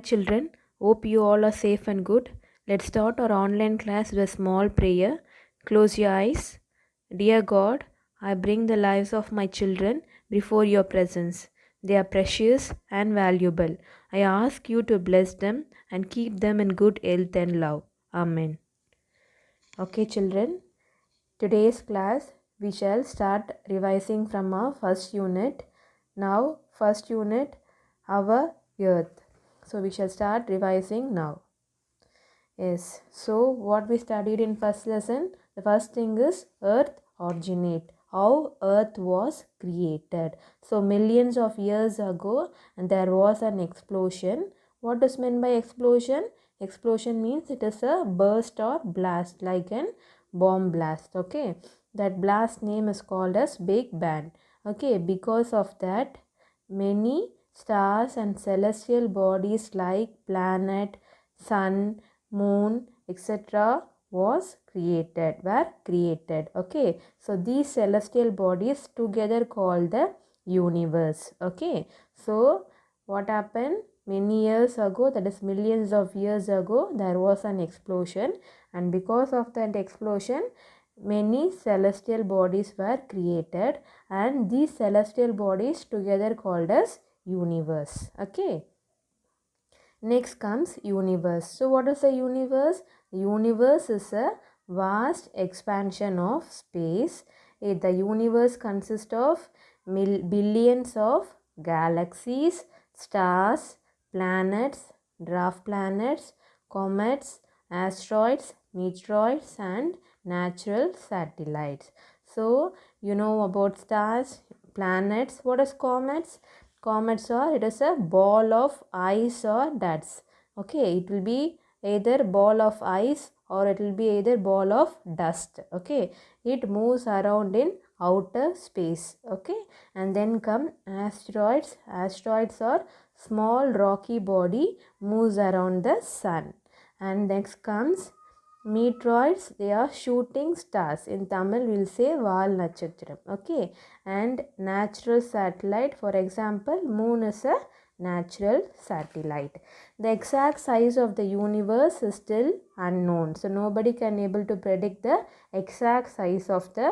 children, hope you all are safe and good. Let's start our online class with a small prayer. Close your eyes. Dear God, I bring the lives of my children before your presence. They are precious and valuable. I ask you to bless them and keep them in good health and love. Amen. Okay, children, today's class we shall start revising from our first unit. Now, first unit, our earth. So, we shall start revising now. Yes, so what we studied in first lesson, the first thing is earth originate, how earth was created. So millions of years ago there was an explosion. What is meant by explosion? Explosion means it is a burst or blast, like an bomb blast. Okay, that blast name is called as Big Bang. Okay, because of that many stars and celestial bodies like planet, sun, moon, etc. were created. Okay, so these celestial bodies together called the universe. Okay, so what happened? Many years ago, that is millions of years ago, there was an explosion, and because of that explosion many celestial bodies were created, and these celestial bodies together called as universe. Okay, next comes universe. So what is a universe? The universe is a vast expansion of space. The universe consists of billions of galaxies, stars, planets, dwarf planets, comets, asteroids, meteoroids, and natural satellites. So you know about stars, planets. What is comets? Comets are, it is a ball of ice or dust. Okay, it will be either ball of ice or it will be either ball of dust. Okay, it moves around in outer space. Okay, and then come asteroids. Asteroids are small rocky body, moves around the sun. And next comes meteoroids. They are shooting stars. In Tamil we will say Val Natchatram. Okay, and natural satellite, for example moon is a natural satellite. The exact size of the universe is still unknown, so nobody can able to predict the exact size of the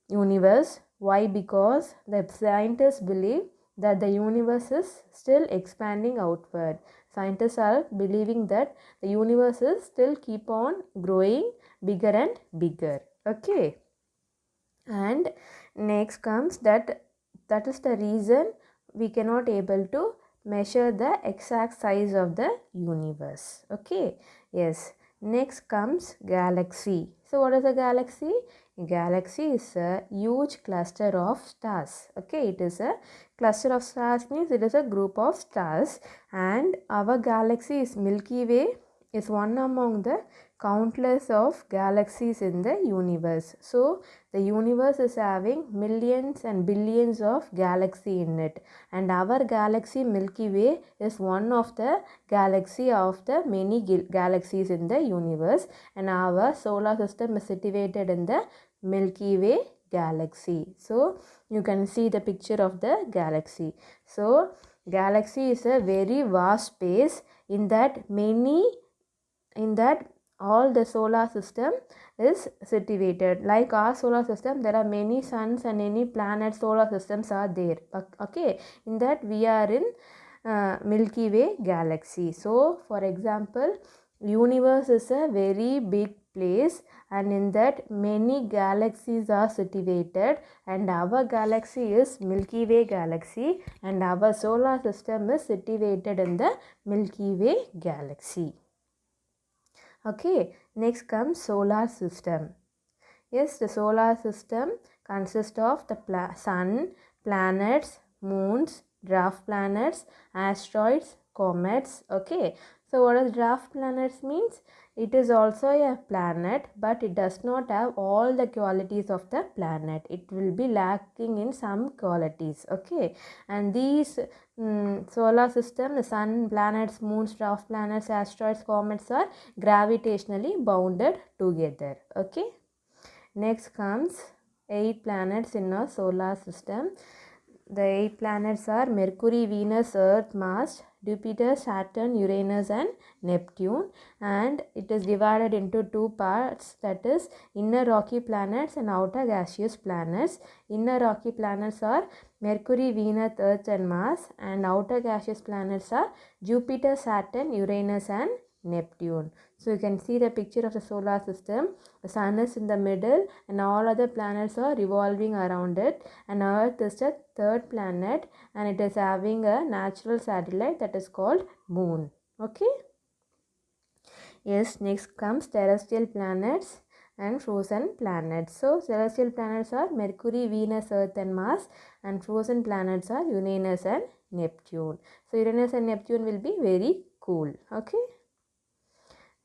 universe. Why? Because the scientists believe that the universe is still expanding outward. Scientists are believing that the universe is still keep on growing bigger and bigger. Okay, and next comes that is the reason we cannot able to measure the exact size of the universe. Okay, yes, next comes galaxy. So what is a galaxy? A galaxy is a huge cluster of stars. Okay, it is a cluster of stars means it is a group of stars, and our galaxy is Milky Way is one among the countless of galaxies in the universe. So the universe is having millions and billions of galaxies in it, and our galaxy Milky Way is one of the galaxy of the many galaxies in the universe, and our solar system is situated in the Milky Way galaxy. So you can see the picture of the galaxy. So galaxy is a very vast space. In that all the solar system is situated. Like our solar system, there are many suns and many planets, solar systems are there. Okay, in that we are in Milky Way galaxy. So for example, universe is a very big place, and in that many galaxies are situated, and our galaxy is Milky Way galaxy, and our solar system is situated in the Milky Way galaxy. Okay, next comes solar system. Yes, the solar system consists of the sun, planets, moons, dwarf planets, asteroids, comets. Okay, so what does dwarf planets means? It is also a planet, but it does not have all the qualities of the planet. It will be lacking in some qualities. Okay, and these solar system, the sun, planets, moons, dwarf planets, asteroids, comets are gravitationally bounded together. Okay. Next comes 8 planets in our solar system. The 8 planets are Mercury, Venus, Earth, Mars, Jupiter, Saturn, Uranus and Neptune, and it is divided into two parts, that is inner rocky planets and outer gaseous planets. Inner rocky planets are Mercury, Venus, Earth and Mars, and outer gaseous planets are Jupiter, Saturn, Uranus and Neptune. So you can see the picture of the solar system. The sun is in the middle and all other planets are revolving around it, and Earth is the third planet and it is having a natural satellite that is called moon. Okay. Yes, next comes terrestrial planets and frozen planets. So celestial planets are Mercury, Venus, Earth and Mars, and frozen planets are Uranus and Neptune. So Uranus and Neptune will be very cool. Okay.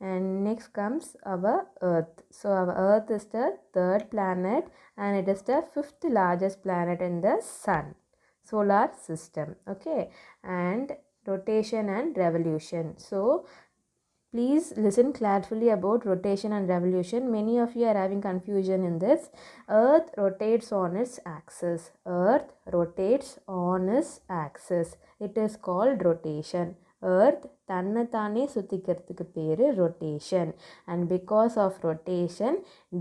And next comes our Earth. So our Earth is the third planet and it is the fifth largest planet in the sun solar system. Okay. And rotation and revolution. So please listen carefully about rotation and revolution. Many of you are having confusion in this. Earth rotates on its axis. Earth rotates on its axis. It is called rotation. Earth தன்னைத்தானே சுத்திக்கிறதுக்கு பேரு rotation, and because of rotation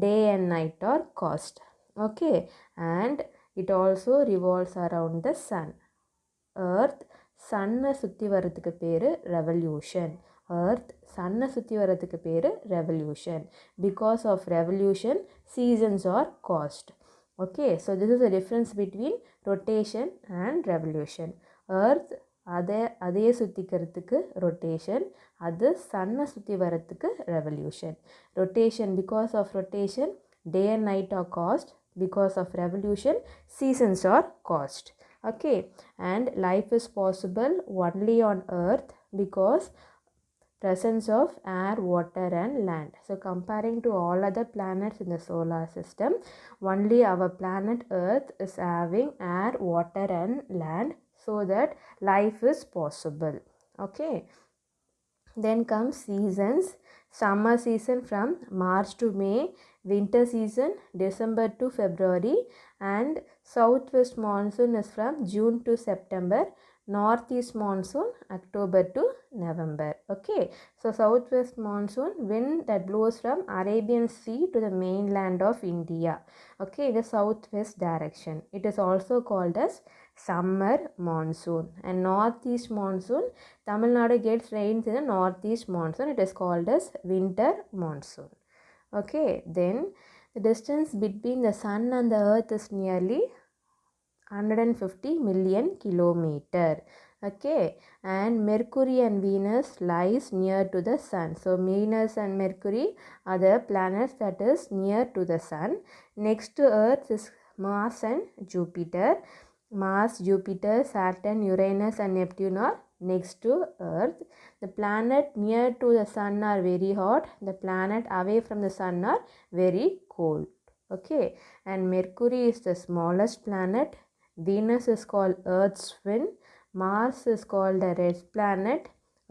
day and night are caused. Okay, and it also revolves around the sun. Earth சன்னை சுற்றி வர்றதுக்கு பேரு revolution. Earth சன்னை சுற்றி வர்றதுக்கு பேரு revolution. Because of revolution seasons are caused. Okay, so this is the difference between rotation and revolution. Earth அதே சுற்றிக்கிறதுக்கு rotation, அது சன்னை சுற்றி வரத்துக்கு revolution. Rotation, because of rotation day and night are caused. Because of revolution seasons are caused. Okay, and life is possible only on Earth because presence of air, water and land. So comparing to all other planets in the solar system, only our planet Earth is having air, water and land, so that life is possible. Okay, then comes seasons. Summer season from March to May, winter season December to February, and southwest monsoon is from June to September, northeast monsoon October to November. Okay, so southwest monsoon, wind that blows from Arabian Sea to the mainland of India. Okay, the southwest direction. It is also called as summer monsoon. And northeast monsoon, Tamil Nadu gets rains in the northeast monsoon. It is called as winter monsoon. Okay, then the distance between the sun and the earth is nearly 150 million kilometer. Okay, and Mercury and Venus lies near to the sun. So Venus and Mercury are the planets that is near to the sun. Next to Earth is Mars and Jupiter. Mars, Jupiter, Saturn, Uranus and Neptune are next to Earth. The planet near to the sun are very hot. The planet away from the sun are very cold. Okay, and Mercury is the smallest planet. Venus is called Earth's twin. Mars is called the red planet.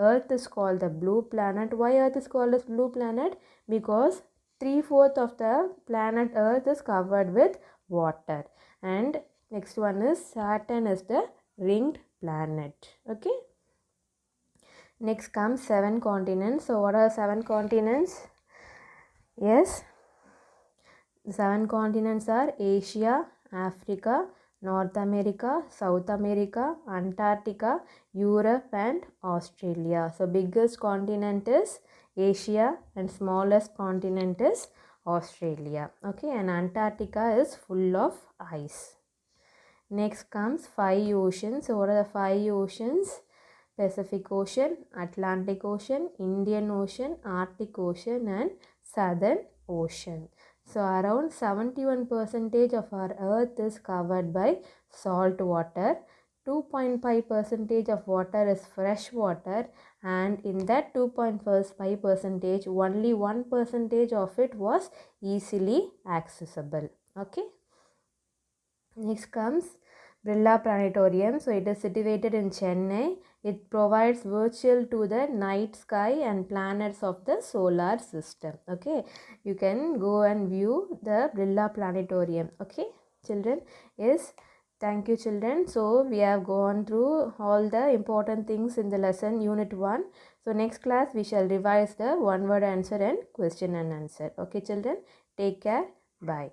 Earth is called the blue planet. Why Earth is called as blue planet? Because 3/4 of the planet Earth is covered with water. And next one is Saturn is the ringed planet. Okay. Next comes 7 continents. So what are 7 continents? Yes. The 7 continents are Asia, Africa, North America, South America, Antarctica, Europe and Australia. So biggest continent is Asia and smallest continent is Australia. Okay, and Antarctica is full of ice. Next comes 5 oceans. So what are the 5 oceans? Pacific Ocean, Atlantic Ocean, Indian Ocean, Arctic Ocean and Southern Ocean. So around 71% of our earth is covered by salt water. 2.5% of water is fresh water, and in that 2.5%, only 1% of it was easily accessible. Okay. Next comes Birla Planetarium. So it is situated in Chennai. It provides virtual to the night sky and planets of the solar system. Okay, you can go and view the Birla Planetarium. Okay, children. Yes, Thank you, children. So we have gone through all the important things in the lesson unit 1. So next class we shall revise the one word answer and question and answer. Okay, children, take care. Bye.